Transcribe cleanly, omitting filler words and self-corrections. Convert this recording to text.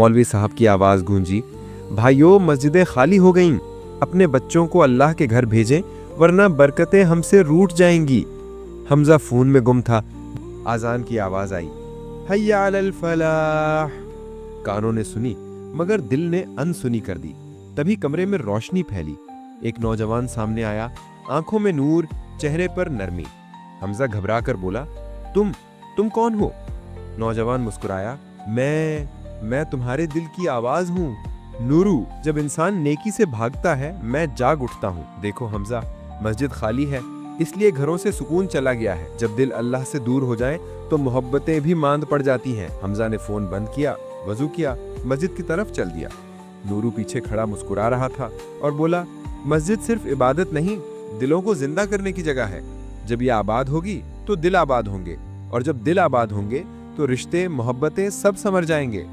मौलवी साहब की आवाज़ गूंजी, भाइयों मस्जिदें खाली हो गईं, अपने बच्चों को अल्लाह के घर भेजें वरना बरकतें हमसे रूठ जाएंगी। हमजा फोन में गुम था। आजान की आवाज़ आई, हय्या अलल फलाह। कानों ने सुनी मगर दिल ने अनसुनी कर दी। तभी कमरे में रोशनी फैली। एक नौजवान सामने आया, आंखों में नूर, चेहरे पर नरमी। हमजा घबरा कर बोला, तुम कौन हो? नौजवान मुस्कुराया, मैं तुम्हारे दिल की आवाज हूँ नूरू। जब इंसान नेकी से भागता है मैं जाग उठता हूँ। देखो हमजा, मस्जिद खाली है इसलिए घरों से सुकून चला गया है। जब दिल अल्लाह से दूर हो जाए तो मोहब्बतें भी मांद पड़ जाती हैं। हमजा ने फोन बंद किया, वजू किया, मस्जिद की तरफ चल दिया। नूरू पीछे खड़ा मुस्कुरा रहा था और बोला, मस्जिद सिर्फ इबादत नहीं, दिलों को जिंदा करने की जगह है। जब ये आबाद होगी तो दिल आबाद होंगे, और जब दिल आबाद होंगे तो रिश्ते, मोहब्बतें सब संवर जाएंगे।